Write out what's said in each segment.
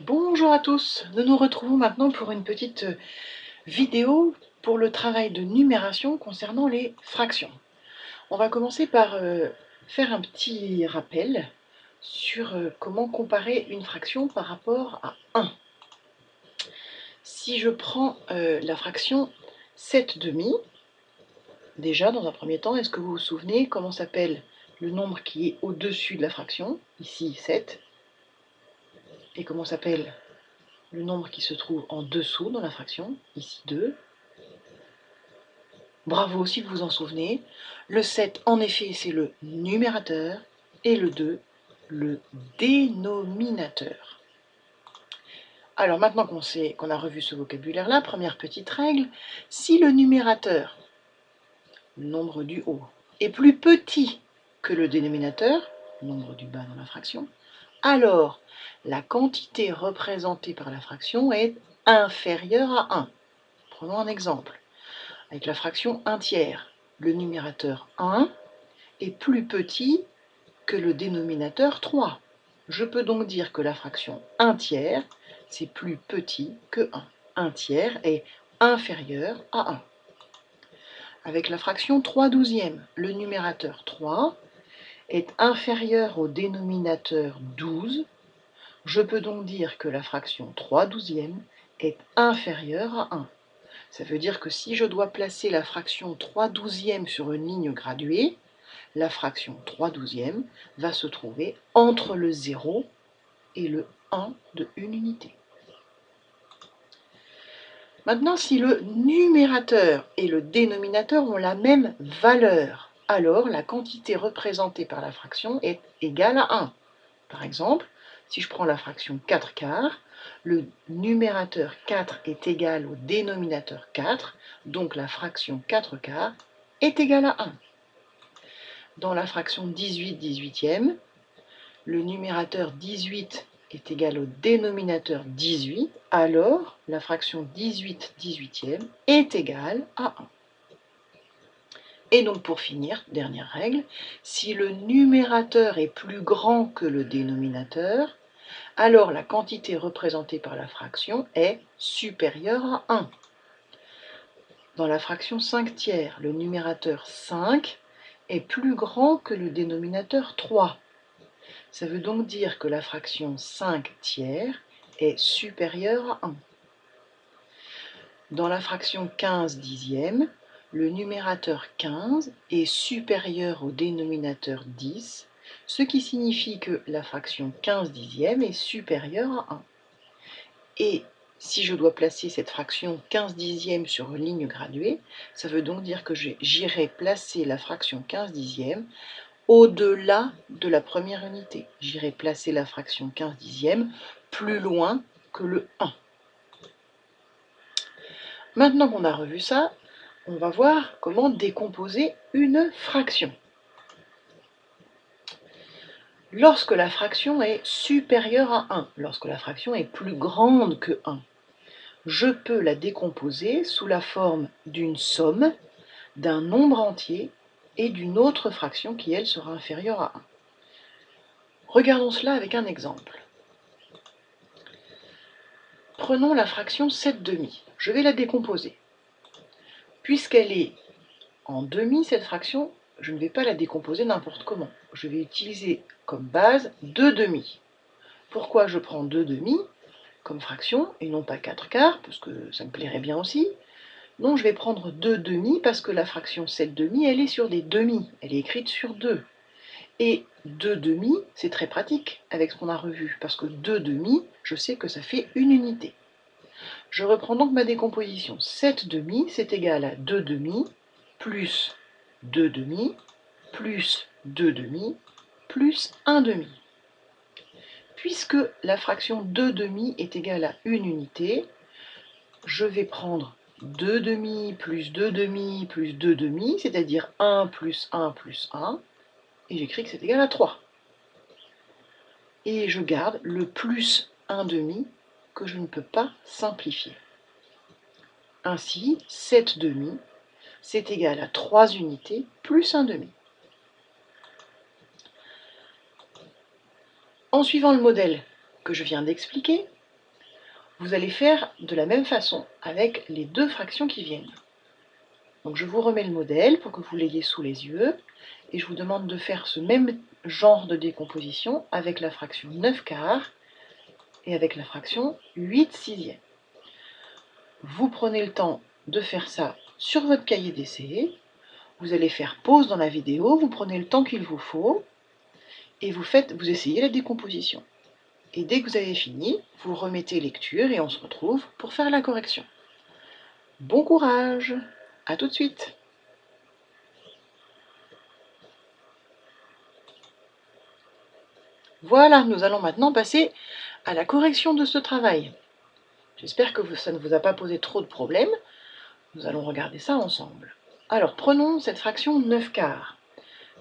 Bonjour à tous, nous nous retrouvons maintenant pour une petite vidéo pour le travail de numération concernant les fractions. On va commencer par faire un petit rappel sur comment comparer une fraction par rapport à 1. Si je prends la fraction 7/2, déjà dans un premier temps, est-ce que vous vous souvenez comment s'appelle le nombre qui est au-dessus de la fraction, ici 7, et comment s'appelle le nombre qui se trouve en dessous dans la fraction, ici 2. Bravo si vous vous en souvenez. Le 7, en effet, c'est le numérateur et le 2, le dénominateur. Alors maintenant qu'on a revu ce vocabulaire-là, première petite règle, si le numérateur, le nombre du haut, est plus petit que le dénominateur, le nombre du bas dans la fraction, alors la quantité représentée par la fraction est inférieure à 1. Prenons un exemple. Avec la fraction 1 tiers, le numérateur 1 est plus petit que le dénominateur 3. Je peux donc dire que la fraction 1 tiers, c'est plus petit que 1. 1 tiers est inférieur à 1. Avec la fraction 3/12, le numérateur 3 est inférieur au dénominateur 12. Je peux donc dire que la fraction 3/12 est inférieure à 1. Ça veut dire que si je dois placer la fraction 3/12 sur une ligne graduée, la fraction 3/12 va se trouver entre le 0 et le 1 de une unité. Maintenant, si le numérateur et le dénominateur ont la même valeur, alors la quantité représentée par la fraction est égale à 1. Par exemple, si je prends la fraction 4/4, le numérateur 4 est égal au dénominateur 4, donc la fraction 4/4 est égale à 1. Dans la fraction 18/18, le numérateur 18 est égal au dénominateur 18, alors la fraction 18/18 est égale à 1. Et donc pour finir, dernière règle, si le numérateur est plus grand que le dénominateur, alors la quantité représentée par la fraction est supérieure à 1. Dans la fraction 5 tiers, le numérateur 5 est plus grand que le dénominateur 3. Ça veut donc dire que la fraction 5 tiers est supérieure à 1. Dans la fraction 15/10, le numérateur 15 est supérieur au dénominateur 10, ce qui signifie que la fraction 15/10 est supérieure à 1. Et si je dois placer cette fraction 15/10 sur une ligne graduée, ça veut donc dire que j'irai placer la fraction 15/10 au-delà de la première unité. J'irai placer la fraction 15/10 plus loin que le 1. Maintenant qu'on a revu ça, on va voir comment décomposer une fraction. Lorsque la fraction est supérieure à 1, lorsque la fraction est plus grande que 1, je peux la décomposer sous la forme d'une somme, d'un nombre entier et d'une autre fraction qui, elle, sera inférieure à 1. Regardons cela avec un exemple. Prenons la fraction 7/2. Je vais la décomposer. Puisqu'elle est en demi, cette fraction, je ne vais pas la décomposer n'importe comment. Je vais utiliser comme base 2/2. Pourquoi je prends 2/2 comme fraction et non pas 4/4, parce que ça me plairait bien aussi? Non, je vais prendre 2/2 parce que la fraction 7/2, elle est sur des demi, elle est écrite sur 2. Et 2/2, c'est très pratique avec ce qu'on a revu, parce que 2/2, je sais que ça fait une unité. Je reprends donc ma décomposition. 7/2, c'est égal à 2/2 plus 2/2 plus 2/2 plus 1/2. Puisque la fraction 2/2 est égale à une unité, je vais prendre 2/2 plus 2/2 plus 2/2, c'est-à-dire 1 plus 1 plus 1, et j'écris que c'est égal à 3. Et je garde le plus 1/2 que je ne peux pas simplifier. Ainsi, 7/2, c'est égal à 3 unités plus 1/2. En suivant le modèle que je viens d'expliquer, Vous allez faire de la même façon avec les deux fractions qui viennent. Donc je vous remets le modèle pour que vous l'ayez sous les yeux, et je vous demande de faire ce même genre de décomposition avec la fraction 9 quarts et avec la fraction 8 sixièmes. Vous prenez le temps de faire ça sur votre cahier d'essai, vous allez faire pause dans la vidéo, vous prenez le temps qu'il vous faut, et vous essayez la décomposition. Et dès que vous avez fini, vous remettez lecture et on se retrouve pour faire la correction. Bon courage! À tout de suite! Voilà, nous allons maintenant passer à la correction de ce travail. J'espère que ça ne vous a pas posé trop de problèmes. Nous allons regarder ça ensemble. Alors, prenons cette fraction 9 quarts.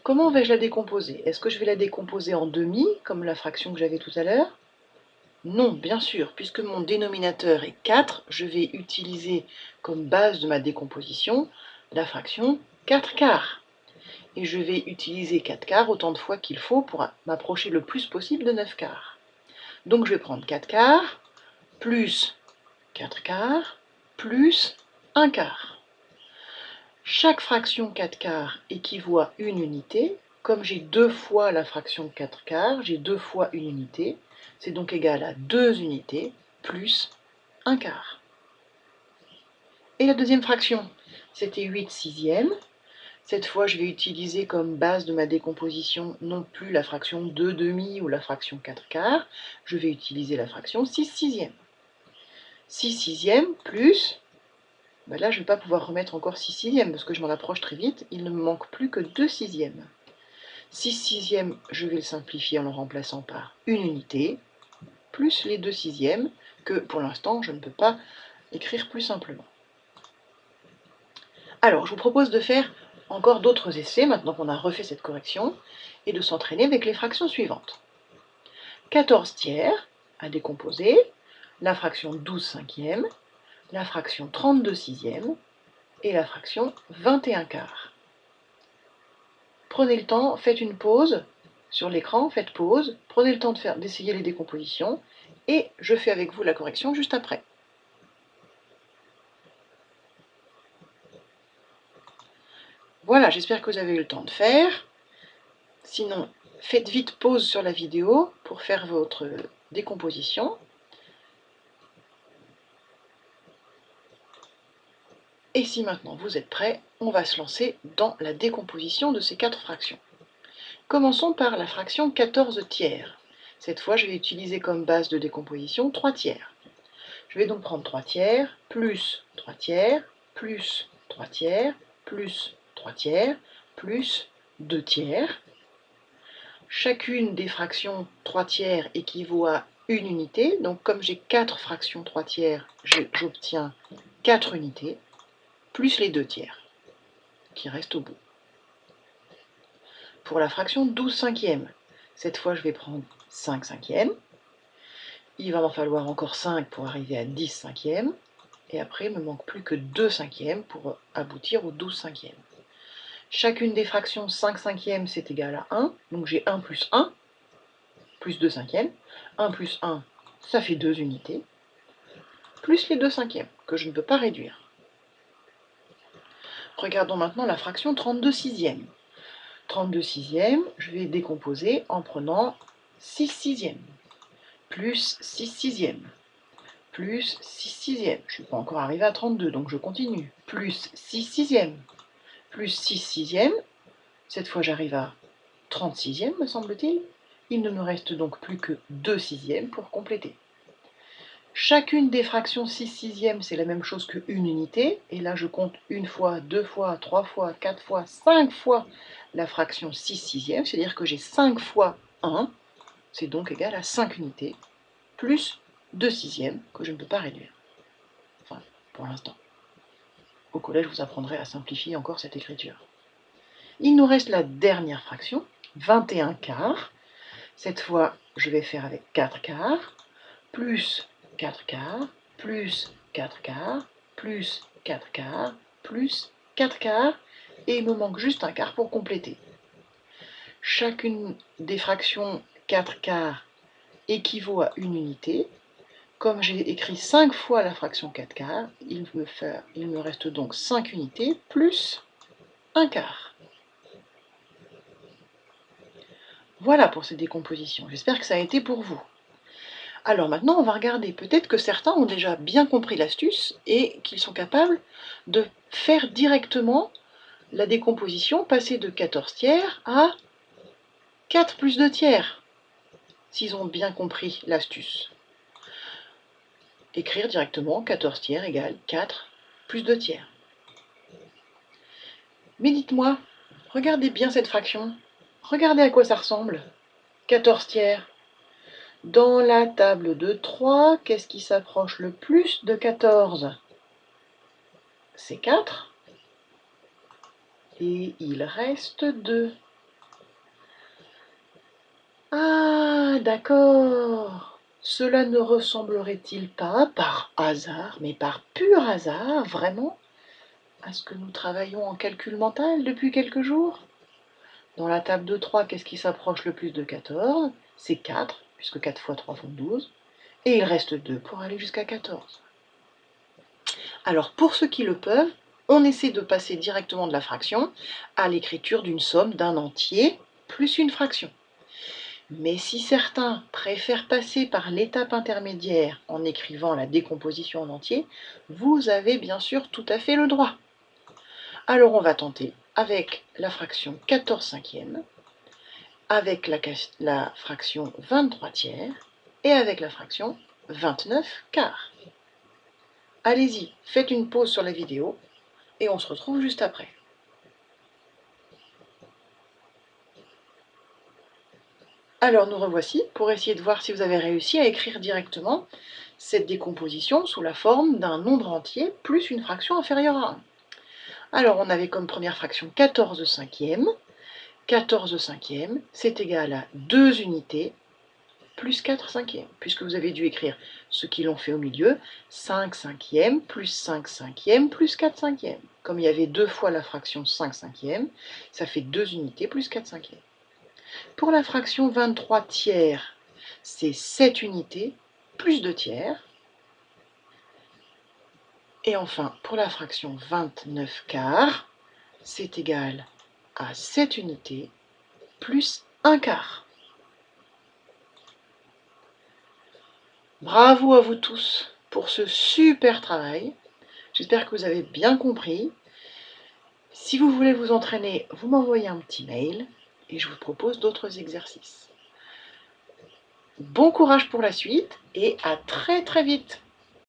Comment vais-je la décomposer? Est-ce que je vais la décomposer en demi, comme la fraction que j'avais tout à l'heure? Non, bien sûr, puisque mon dénominateur est 4, je vais utiliser comme base de ma décomposition la fraction 4 quarts. Et je vais utiliser 4 quarts autant de fois qu'il faut pour m'approcher le plus possible de 9 quarts. Donc je vais prendre 4 quarts, plus 4 quarts, plus 1 quart. Chaque fraction 4 quarts équivaut à une unité. Comme j'ai 2 fois la fraction 4 quarts, j'ai 2 fois une unité. C'est donc égal à 2 unités plus 1 quart. Et la deuxième fraction, c'était 8 sixièmes. Cette fois, je vais utiliser comme base de ma décomposition non plus la fraction 2 demi ou la fraction 4 quarts, je vais utiliser la fraction 6 sixièmes. 6 sixièmes plus, là je ne vais pas pouvoir remettre encore 6 sixièmes parce que je m'en approche très vite, il ne me manque plus que 2 sixièmes. 6 sixièmes, je vais le simplifier en le remplaçant par une unité, plus les 2 sixièmes, que pour l'instant je ne peux pas écrire plus simplement. Alors, je vous propose de faire encore d'autres essais, maintenant qu'on a refait cette correction, et de s'entraîner avec les fractions suivantes. 14 tiers à décomposer, la fraction 12 cinquièmes, la fraction 32 sixièmes et la fraction 21 quarts. Prenez le temps, faites une pause sur l'écran, faites pause, prenez le temps d'essayer les décompositions, et je fais avec vous la correction juste après. Voilà, j'espère que vous avez eu le temps de faire. Sinon, faites vite pause sur la vidéo pour faire votre décomposition. Et si maintenant vous êtes prêts, on va se lancer dans la décomposition de ces 4 fractions. Commençons par la fraction 14 tiers. Cette fois, je vais utiliser comme base de décomposition 3 tiers. Je vais donc prendre 3 tiers, plus 3 tiers, plus 3 tiers, plus 3 tiers, plus 2 tiers. Chacune des fractions 3 tiers équivaut à une unité. Donc comme j'ai 4 fractions 3 tiers, j'obtiens 4 unités, plus les 2 tiers, qui restent au bout. Pour la fraction 12 cinquièmes, cette fois je vais prendre 5 cinquièmes. Il va m'en falloir encore 5 pour arriver à 10 cinquièmes. Et après, il ne me manque plus que 2 cinquièmes pour aboutir aux 12 cinquièmes. Chacune des fractions 5 cinquièmes, c'est égal à 1. Donc j'ai 1 plus 1, plus 2 cinquièmes. 1 plus 1, ça fait 2 unités. Plus les 2 cinquièmes, que je ne peux pas réduire. Regardons maintenant la fraction 32 sixièmes. 32 sixièmes, je vais décomposer en prenant 6 sixièmes, plus 6 sixièmes, plus 6 sixièmes. Je ne suis pas encore arrivé à 32, donc je continue. Plus 6 sixièmes, plus 6 sixièmes. Cette fois, j'arrive à 30 sixièmes, me semble-t-il. Il ne me reste donc plus que 2 sixièmes pour compléter. Chacune des fractions 6 sixièmes, c'est la même chose qu'une unité. Et là, je compte une fois, 2 fois, 3 fois, 4 fois, 5 fois la fraction 6 sixièmes. C'est-à-dire que j'ai 5 fois 1. C'est donc égal à 5 unités, plus 2 sixièmes, que je ne peux pas réduire. Enfin, pour l'instant. Au collège, je vous apprendrai à simplifier encore cette écriture. Il nous reste la dernière fraction, 21 quarts. Cette fois, je vais faire avec 4 quarts, plus 4 quarts, plus 4 quarts, plus 4 quarts, plus 4 quarts, et il me manque juste un quart pour compléter. Chacune des fractions 4 quarts équivaut à une unité, Comme j'ai écrit 5 fois la fraction 4 quarts, il me reste donc 5 unités plus 1 quart. Voilà pour ces décompositions. J'espère que ça a été pour vous. Alors maintenant, on va regarder. Peut-être que certains ont déjà bien compris l'astuce et qu'ils sont capables de faire directement la décomposition, passer de 14 tiers à 4 plus 2 tiers, s'ils ont bien compris l'astuce. Écrire directement 14 tiers égale 4 plus 2 tiers. Mais dites-moi, regardez bien cette fraction. Regardez à quoi ça ressemble. 14 tiers. Dans la table de 3, qu'est-ce qui s'approche le plus de 14? C'est 4. Et il reste 2. Ah, d'accord. Cela ne ressemblerait-il pas, par hasard, mais par pur hasard, vraiment, à ce que nous travaillons en calcul mental depuis quelques jours? Dans la table de 3, qu'est-ce qui s'approche le plus de 14? C'est 4, puisque 4 fois 3 font 12. Et il reste 2 pour aller jusqu'à 14. Alors, pour ceux qui le peuvent, on essaie de passer directement de la fraction à l'écriture d'une somme d'un entier plus une fraction. Mais si certains préfèrent passer par l'étape intermédiaire en écrivant la décomposition en entier, vous avez bien sûr tout à fait le droit. Alors on va tenter avec la fraction 14 cinquièmes, avec la fraction 23 tiers et avec la fraction 29 quarts. Allez-y, faites une pause sur la vidéo et on se retrouve juste après. Alors nous revoici pour essayer de voir si vous avez réussi à écrire directement cette décomposition sous la forme d'un nombre entier plus une fraction inférieure à 1. Alors on avait comme première fraction 14 cinquièmes. 14 cinquièmes, c'est égal à 2 unités plus 4 cinquièmes, puisque vous avez dû écrire ceux qui l'ont fait au milieu, 5 cinquièmes plus 5 cinquièmes plus 4 cinquièmes. Comme il y avait 2 fois la fraction 5 cinquièmes, ça fait 2 unités plus 4 cinquièmes. Pour la fraction 23 tiers, c'est 7 unités plus 2 tiers. Et enfin, pour la fraction 29 quarts, c'est égal à 7 unités plus 1 quart. Bravo à vous tous pour ce super travail. J'espère que vous avez bien compris. Si vous voulez vous entraîner, vous m'envoyez un petit mail et je vous propose d'autres exercices. Bon courage pour la suite et à très très vite.